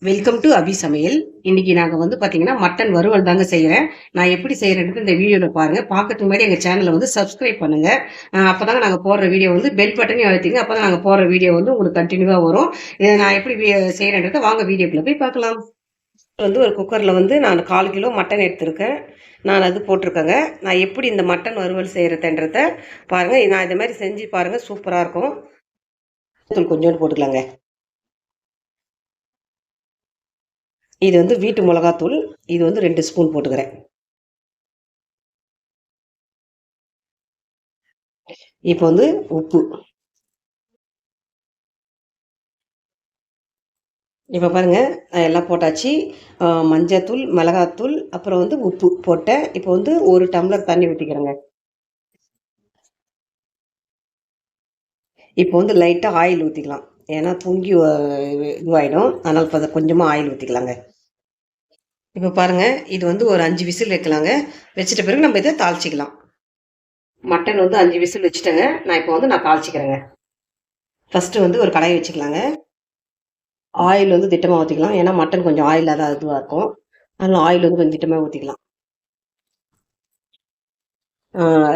Welcome to அபி சமையல். இன்னைக்கு நாங்க வந்து பாத்தீங்கன்னா மட்டன் வறுவல் தாங்க செய்யறேன். நான் எப்படி செய்யறேன்றது இந்த வீடியோல பாருங்க. பார்க்கறதுக்கு முன்னாடி எங்க சேனலை வந்து சப்ஸ்கிரைப் பண்ணுங்க. அப்பதாங்க நாங்க போடுற வீடியோ வந்து பெல் பட்டனையும் அழுத்திங்க. அப்பதான் நாங்க போடுற வீடியோ வந்து உங்களுக்கு கண்டினியூவா வரும். இதை நான் எப்படி செய்யறேன்றதை வாங்க வீடியோக்குள்ள போய் பார்க்கலாம். வந்து ஒரு குக்கர்ல வந்து நான் 1/4 கிலோ மட்டன் எடுத்திருக்கேன். நான் அது போட்டிருக்கேங்க. நான் எப்படி இந்த மட்டன் வறுவல் செய்யறதுன்றத பாருங்க. நான் இந்த மாதிரி செஞ்சு பாருங்க, சூப்பரா இருக்கும். தூள் கொஞ்சோண்டு போட்டுக்கலாங்க. இது வந்து வீட்டு மிளகாத்தூள். இது வந்து 2 ஸ்பூன் போட்டுக்கிறேன். இப்போ வந்து உப்பு. இப்போ பாருங்க, எல்லாம் போட்டாச்சு. மஞ்சத்தூள், மிளகாத்தூள், அப்புறம் வந்து உப்பு போட்டேன். இப்போ வந்து 1 டம்ளர் தண்ணி ஊற்றிக்கிறேங்க. இப்போ வந்து லைட்டாக ஆயில் ஊற்றிக்கலாம். ஏன்னா பொங்கி இதுவாகிடும். அதனால் இப்போ கொஞ்சமாக ஆயில் ஊற்றிக்கலாங்க. இப்போ பாருங்க, இது வந்து ஒரு 5 விசில் வைக்கலாங்க. வச்சிட்ட பிறகு நம்ம இதை தாளிச்சிக்கலாம். மட்டன் வந்து 5 விசில் வச்சுட்டேங்க. இப்போ வந்து நான் தாளிச்சிக்கிறேங்க. ஃபஸ்ட்டு வந்து ஒரு கடாய் வச்சுக்கலாங்க. ஆயில் வந்து திட்டமாக ஊற்றிக்கலாம். ஏன்னா மட்டன் கொஞ்சம் ஆயிலாக தான் இதுவாக இருக்கும். அதனால் ஆயில் வந்து கொஞ்சம் திட்டமாக ஊற்றிக்கலாம்.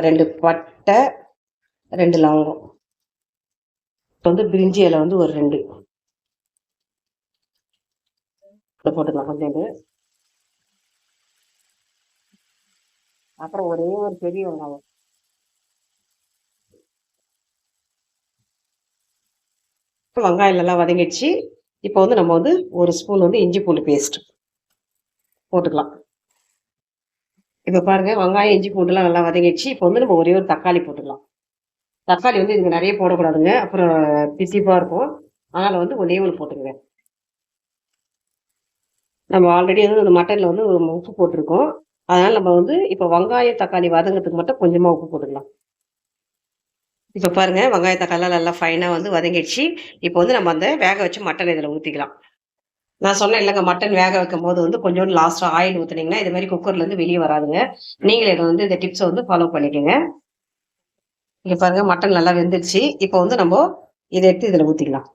2 பட்டை, 2 லவங்கம். இப்போ வந்து பிரிஞ்சி இலை வந்து ஒரு 2 போட்டுக்கலாம் கொஞ்சோண்டு. அப்புறம் ஒரே ஒரு பெரிய வெங்காயம். வெங்காயம் நல்லா வதங்கிடுச்சு. இப்போ வந்து நம்ம வந்து 1 ஸ்பூன் வந்து இஞ்சி பூண்டு பேஸ்ட் போட்டுக்கலாம். இப்போ பாருங்க, வெங்காயம் இஞ்சி பூண்டுலாம் நல்லா வதங்கிடுச்சு. இப்போ வந்து நம்ம ஒரே ஒரு தக்காளி போட்டுக்கலாம். தக்காளி வந்து இதுக்கு நிறைய போடக்கூடாதுங்க, அப்புறம் தித்திப்பாக இருக்கும். அதனால் வந்து ஒரே ஒரு போட்டுங்க. நம்ம ஆல்ரெடி வந்து இந்த மட்டனில் வந்து உப்பு போட்டிருக்கோம். அதனால் நம்ம வந்து இப்போ வெங்காயம் தக்காளி வதங்கிறதுக்கு மட்டும் கொஞ்சமாக உப்பு போட்டுக்கலாம். இப்போ பாருங்க, வெங்காய தக்காளிலாம் நல்லா ஃபைனாக வந்து வதங்கிடுச்சு. இப்போ வந்து நம்ம அந்த வேக வச்சு மட்டன் இதில் ஊற்றிக்கலாம். நான் சொன்னேன் இல்லைங்க, மட்டன் வேக வைக்கும் போது வந்து கொஞ்சோண்டு லாஸ்ட்டாக ஆயில் ஊற்றுனீங்கன்னா இது மாதிரி குக்கர்லேருந்து வெளியே வராதுங்க. நீங்களே இதை வந்து இந்த டிப்ஸை வந்து ஃபாலோ பண்ணிக்கோங்க. இங்கே பாருங்க, மட்டன் நல்லா வெந்துடுச்சு. இப்போ வந்து நம்ம இதை எடுத்து இதில் ஊற்றிக்கலாம்.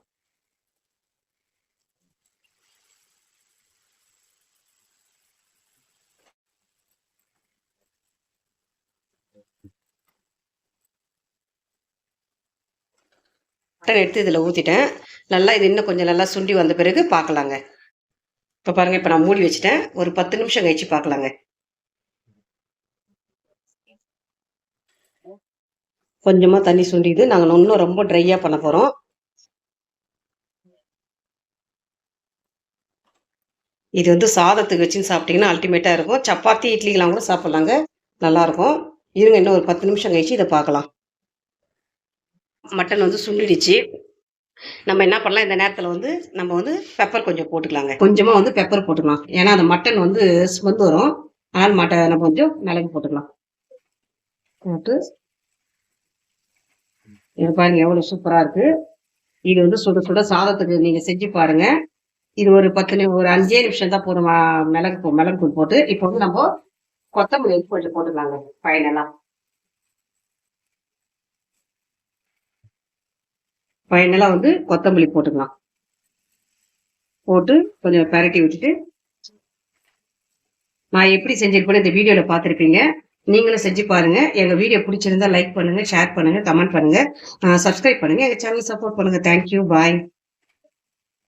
மட்டன் எடுத்து இதில் ஊற்றிட்டேன். நல்லா இது இன்னும் கொஞ்சம் நல்லா சுண்டி வந்த பிறகு பார்க்கலாங்க. இப்போ பாருங்க, இப்போ நான் மூடி வச்சுட்டேன். ஒரு 10 நிமிஷம் கழிச்சு பார்க்கலாங்க. கொஞ்சமாக தண்ணி சுண்டிது. நாங்கள் இன்னும் ரொம்ப ட்ரையாக பண்ண போகிறோம். இது வந்து சாதத்துக்கு வச்சுன்னு சாப்பிட்டீங்கன்னா அல்டிமேட்டாக இருக்கும். சப்பாத்தி இட்லிக்கெலாம் கூட சாப்பிட்லாங்க, நல்லாயிருக்கும். இருங்க, இன்னும் ஒரு 10 நிமிஷம் கழிச்சு இதை பார்க்கலாம். மட்டன் வந்து சுண்டிடுச்சு. நம்ம என்ன பண்ணலாம், இந்த நேரத்தில் வந்து நம்ம வந்து பெப்பர் கொஞ்சம் போட்டுக்கலாங்க. கொஞ்சமாக வந்து பெப்பர் போட்டுக்கலாம். ஏன்னா அந்த மட்டன் வந்து ஸ்மெல் வரும். அதனால் நம்ம கொஞ்சம் மிளகு போட்டுக்கலாம். போட்டு இது பாருங்க, எவ்வளோ சூப்பராக இருக்குது. இது வந்து சுட சுட சாதத்துக்கு நீங்கள் செஞ்சு பாருங்க. இது ஒரு 5 நிமிஷம் தான் போதும். மிளகு தூள் போட்டு இப்போ வந்து நம்ம கொத்தமல்லி கொஞ்சம் போட்டுக்கலாங்க ஃபைனலா வந்து கொத்தமல்லி போட்டுக்கலாம். போட்டு கொஞ்சம் பெரட்டி விட்டுட்டு, நான் எப்படி செஞ்சிருப்பேன்னு இந்த வீடியோல பார்த்துருப்பீங்க. நீங்களும் செஞ்சு பாருங்க. எங்க வீடியோ பிடிச்சிருந்தா லைக் பண்ணுங்க, ஷேர் பண்ணுங்க, கமெண்ட் பண்ணுங்க, சப்ஸ்கிரைப் பண்ணுங்க. எங்க சேனல் சப்போர்ட் பண்ணுங்க. தேங்க்யூ, பாய்.